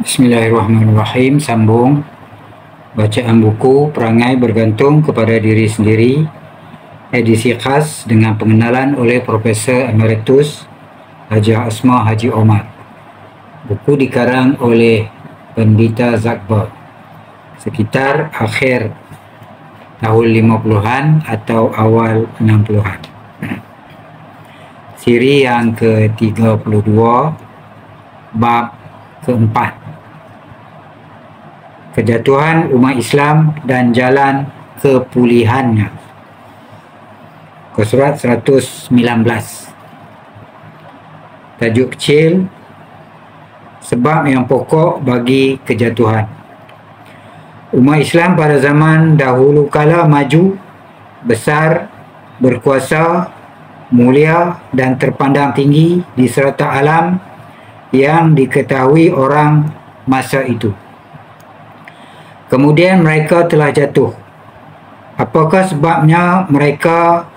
Bismillahirrahmanirrahim. Sambung bacaan buku Perangai Bergantung kepada Diri Sendiri, edisi khas dengan pengenalan oleh Profesor Emeritus Hajah Asma Haji Omar. Buku dikarang oleh Pendeta Zakbar sekitar akhir tahun 50-an atau awal 60-an. Siri yang ke-32, bab keempat, kejatuhan umat Islam dan jalan kepulihannya. Surat 119. Tajuk kecil, sebab yang pokok bagi kejatuhan. Umat Islam pada zaman dahulu kala maju, besar, berkuasa, mulia dan terpandang tinggi di serata alam yang diketahui orang masa itu. Kemudian mereka telah jatuh. Apakah sebabnya mereka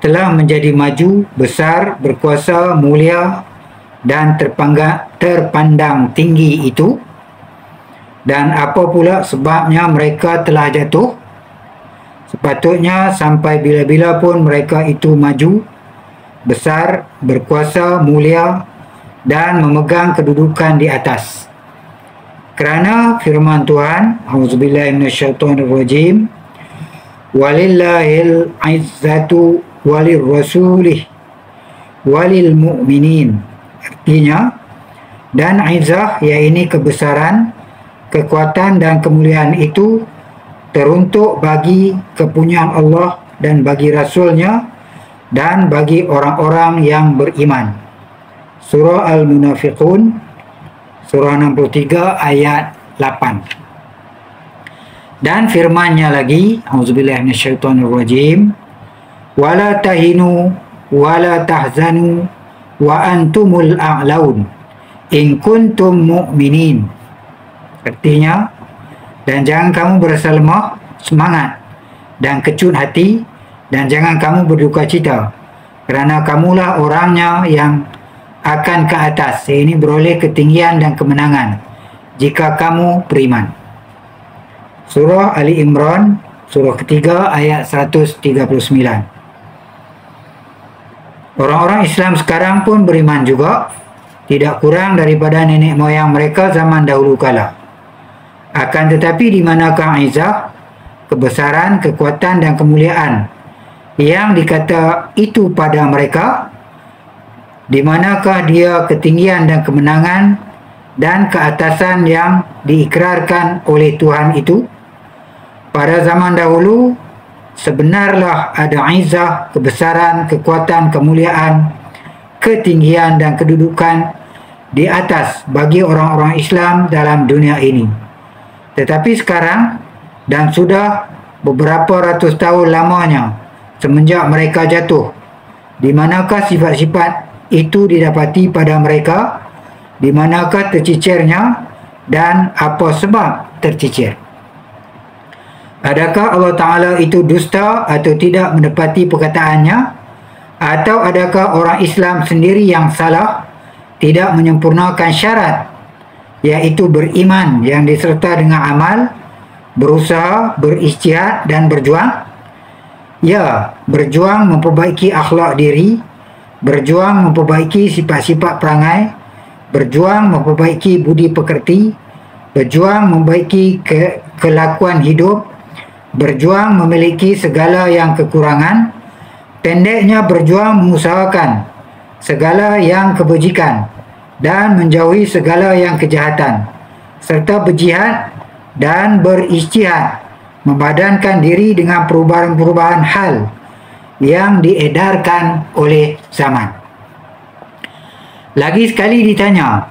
telah menjadi maju, besar, berkuasa, mulia dan terpandang tinggi itu? Dan apa pula sebabnya mereka telah jatuh? Sepatutnya sampai bila-bila pun mereka itu maju, besar, berkuasa, mulia dan memegang kedudukan di atas. Kerana firman Tuhan, auzubillahi minasyaitonirrajim, walillahil izzatu walir rasulih walil mu'minin. Artinya, dan izzah, iaitu kebesaran, kekuatan dan kemuliaan itu teruntuk bagi kepunyaan Allah dan bagi Rasulnya dan bagi orang-orang yang beriman. Surah Al-Munafiqun, surah 63 ayat 8. Dan firmannya lagi, auzubillahi minasyaitonirrajim, wala tahinu wala tahzanu wa antumul a'laun in kuntum mu'minin. Artinya, dan jangan kamu berasa lemah, semangat dan kecut hati, dan jangan kamu berduka cita, kerana kamulah orangnya yang akan ke atas, ini beroleh ketinggian dan kemenangan jika kamu beriman. Surah Ali Imran, surah ketiga ayat 139. Orang-orang Islam sekarang pun beriman juga, tidak kurang daripada nenek moyang mereka zaman dahulu kala. Akan tetapi di manakah izzah, kebesaran, kekuatan dan kemuliaan yang dikata itu pada mereka? Di manakah dia ketinggian dan kemenangan dan keatasan yang diikrarkan oleh Tuhan itu? Pada zaman dahulu, sebenarlah ada izzah, kebesaran, kekuatan, kemuliaan, ketinggian dan kedudukan di atas bagi orang-orang Islam dalam dunia ini. Tetapi sekarang, dan sudah beberapa ratus tahun lamanya semenjak mereka jatuh, di manakah sifat-sifat itu didapati pada mereka? Di manakah tercicirnya dan apa sebab tercicir? Adakah Allah Ta'ala itu dusta atau tidak menepati perkataannya? Atau adakah orang Islam sendiri yang salah, tidak menyempurnakan syarat, iaitu beriman yang diserta dengan amal, berusaha, berijtihad dan berjuang? Ya, berjuang memperbaiki akhlak diri, berjuang memperbaiki sifat-sifat perangai, berjuang memperbaiki budi pekerti, berjuang memperbaiki kelakuan hidup, berjuang memiliki segala yang kekurangan, pendeknya berjuang mengusahakan segala yang kebajikan dan menjauhi segala yang kejahatan, serta berjihad dan berijtihad memadankan diri dengan perubahan-perubahan hal yang diedarkan oleh zaman. Lagi sekali ditanya,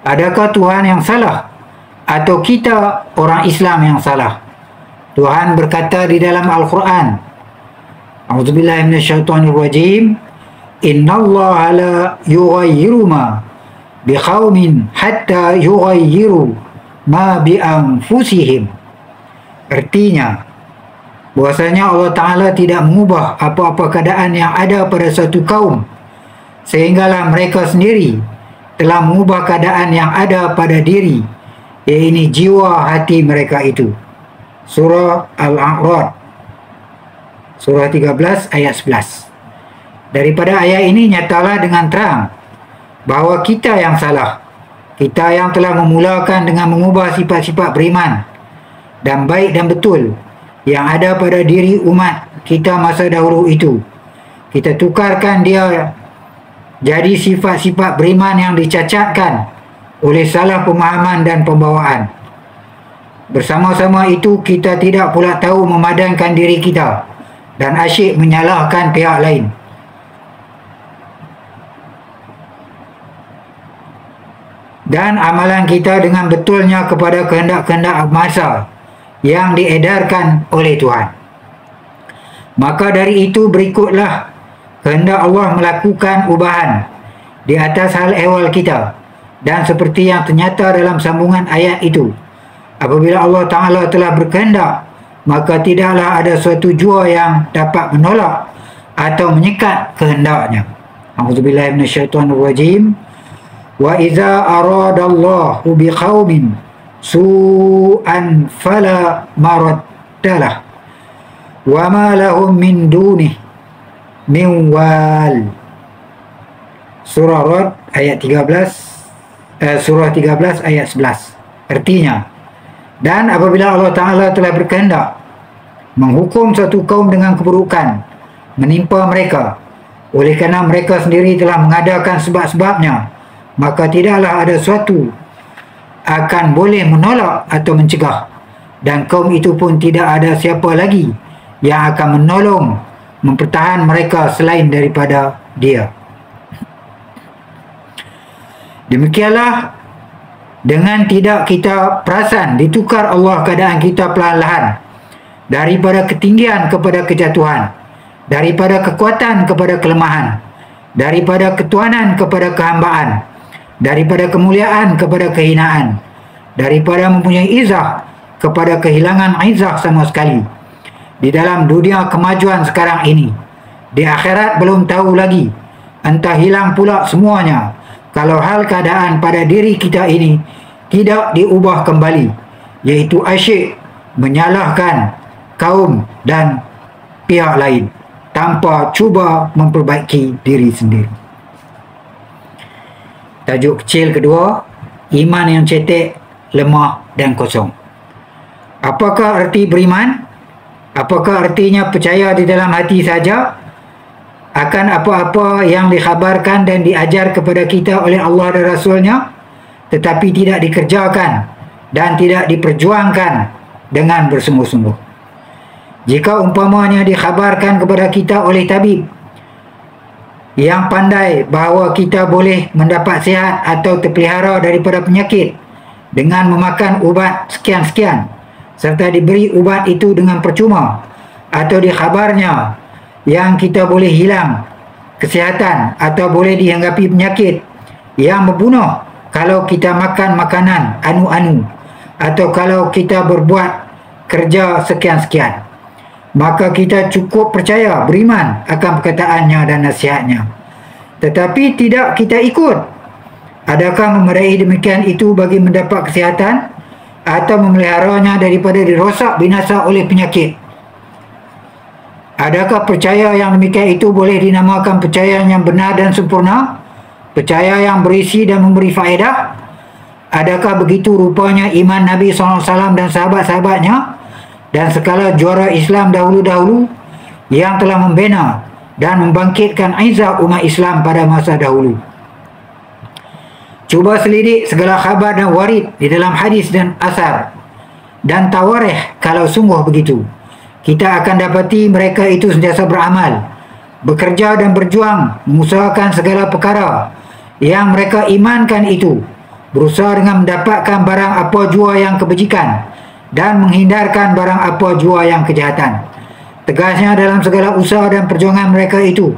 adakah Tuhan yang salah atau kita orang Islam yang salah? Tuhan berkata di dalam Al-Quran, auzubillahi minasyaitonirrajim, innallaha la yughayyiru ma biqaumin hatta yughayyiru ma bi anfusihim. Artinya, bahwasanya Allah Ta'ala tidak mengubah apa-apa keadaan yang ada pada suatu kaum sehinggalah mereka sendiri telah mengubah keadaan yang ada pada diri, iaitu jiwa hati mereka itu. Surah Al-A'raf, surah 13 ayat 11. Daripada ayat ini nyatalah dengan terang bahawa kita yang salah. Kita yang telah memulakan dengan mengubah sifat-sifat beriman dan baik dan betul yang ada pada diri umat kita masa dahulu itu. Kita tukarkan dia jadi sifat-sifat beriman yang dicacatkan oleh salah pemahaman dan pembawaan. Bersama-sama itu, kita tidak pula tahu memadankan diri kita dan asyik menyalahkan pihak lain. Dan amalan kita dengan betulnya kepada kehendak-kehendak masa yang diedarkan oleh Tuhan. Maka dari itu berikutlah kehendak Allah melakukan ubahan di atas hal ehwal kita. Dan seperti yang ternyata dalam sambungan ayat itu, apabila Allah Ta'ala telah berkehendak, maka tidaklah ada suatu jua yang dapat menolak atau menyekat kehendaknya. A'udzubillahi minasyaitonirrajim. Wa iza aradallahu biqaumin su'an fala maraddalah wa ma lahum min dunih min wal. Surah Rad ayat 13, surah 13 ayat 11. Artinya, dan apabila Allah Ta'ala telah berkehendak menghukum satu kaum dengan keburukan menimpa mereka, oleh kerana mereka sendiri telah mengadakan sebab-sebabnya, maka tidaklah ada suatu akan boleh menolak atau mencegah, dan kaum itu pun tidak ada siapa lagi yang akan menolong mempertahan mereka selain daripada dia. Demikianlah, dengan tidak kita perasan, ditukar Allah keadaan kita perlahan-lahan daripada ketinggian kepada kejatuhan, daripada kekuatan kepada kelemahan, daripada ketuhanan kepada kehambaan, daripada kemuliaan kepada kehinaan, daripada mempunyai izah kepada kehilangan izah sama sekali. Di dalam dunia kemajuan sekarang ini, di akhirat belum tahu lagi, entah hilang pula semuanya kalau hal keadaan pada diri kita ini tidak diubah kembali, iaitu asyik menyalahkan kaum dan pihak lain tanpa cuba memperbaiki diri sendiri. Tajuk kecil kedua, iman yang cetek, lemah dan kosong. Apakah arti beriman? Apakah artinya percaya di dalam hati saja akan apa-apa yang dikhabarkan dan diajar kepada kita oleh Allah dan Rasulnya, tetapi tidak dikerjakan dan tidak diperjuangkan dengan bersungguh-sungguh? Jika umpamanya dikhabarkan kepada kita oleh tabib yang pandai bahawa kita boleh mendapat sihat atau terpelihara daripada penyakit dengan memakan ubat sekian-sekian, serta diberi ubat itu dengan percuma, atau dikhabarnya yang kita boleh hilang kesihatan atau boleh dihinggapi penyakit yang membunuh kalau kita makan makanan anu-anu, atau kalau kita berbuat kerja sekian-sekian, maka kita cukup percaya, beriman akan perkataannya dan nasihatnya, tetapi tidak kita ikut. Adakah memadai demikian itu bagi mendapat kesihatan atau memeliharanya daripada dirosak binasa oleh penyakit? Adakah percaya yang demikian itu boleh dinamakan percaya yang benar dan sempurna? Percaya yang berisi dan memberi faedah? Adakah begitu rupanya iman Nabi SAW dan sahabat-sahabatnya dan segala juara Islam dahulu-dahulu yang telah membina dan membangkitkan izah umat Islam pada masa dahulu? Cuba selidik segala khabar dan warid di dalam hadis dan asar dan tawarikh. Kalau sungguh begitu, kita akan dapati mereka itu sentiasa beramal, bekerja dan berjuang mengusahakan segala perkara yang mereka imankan itu, berusaha dengan mendapatkan barang apa jua yang kebajikan dan menghindarkan barang apa jua yang kejahatan. Tegasnya dalam segala usaha dan perjuangan mereka itu,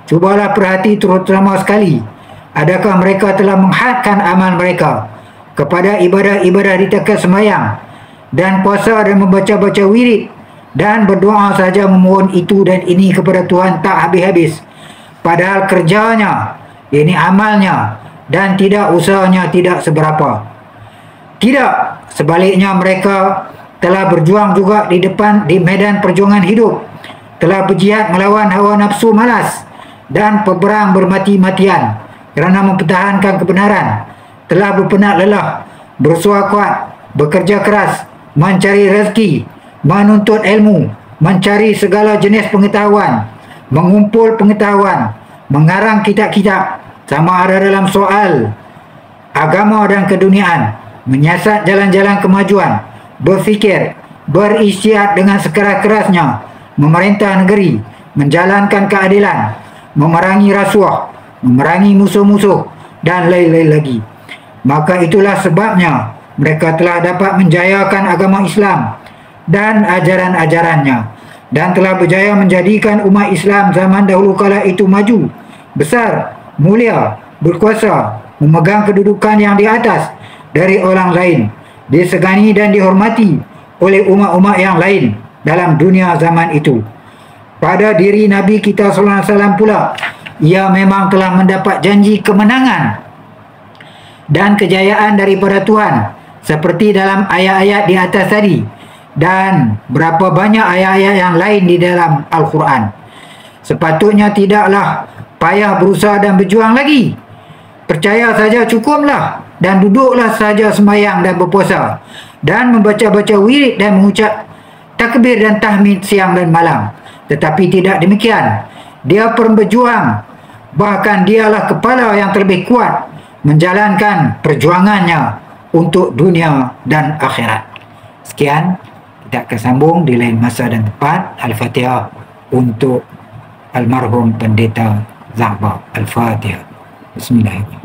cubalah perhati terutama sekali, adakah mereka telah menghadkan amal mereka kepada ibadah-ibadah di takat sembahyang dan puasa dan membaca-baca wirid dan berdoa saja memohon itu dan ini kepada Tuhan tak habis-habis, padahal kerjanya, ini amalnya, dan tidak usahanya tidak seberapa. Tidak, sebaliknya mereka telah berjuang juga di medan perjuangan hidup, telah berjihad melawan hawa nafsu malas dan berperang bermati-matian kerana mempertahankan kebenaran, telah berpenat lelah, bersuara kuat, bekerja keras, mencari rezeki, menuntut ilmu, mencari segala jenis pengetahuan, mengumpul pengetahuan, mengarang kitab-kitab, sama ada dalam soal agama dan keduniaan, menyiasat jalan-jalan kemajuan, berfikir, berisytihat dengan sekeras-kerasnya, memerintah negeri, menjalankan keadilan, memerangi rasuah, memerangi musuh-musuh dan lain-lain lagi. Maka itulah sebabnya mereka telah dapat menjayakan agama Islam dan ajaran-ajarannya, dan telah berjaya menjadikan umat Islam zaman dahulu kala itu maju, besar, mulia, berkuasa, memegang kedudukan yang di atas dari orang lain, disegani dan dihormati oleh umat-umat yang lain dalam dunia zaman itu. Pada diri Nabi kita sallallahu alaihi wasallam pula, ia memang telah mendapat janji kemenangan dan kejayaan daripada Tuhan, seperti dalam ayat-ayat di atas tadi dan berapa banyak ayat-ayat yang lain di dalam Al-Quran. Sepatutnya tidaklah payah berusaha dan berjuang lagi. Percaya saja cukuplah, dan duduklah saja sembahyang dan berpuasa, dan membaca-baca wirid dan mengucap takbir dan tahmid siang dan malam. Tetapi tidak demikian, dia pun berjuang, bahkan dialah kepala yang terlebih kuat menjalankan perjuangannya untuk dunia dan akhirat. Sekian, kita akan sambung di lain masa dan tempat. Al-Fatihah untuk almarhum Pendeta Zahbah. Al-Fatihah. Bismillahirrahmanirrahim.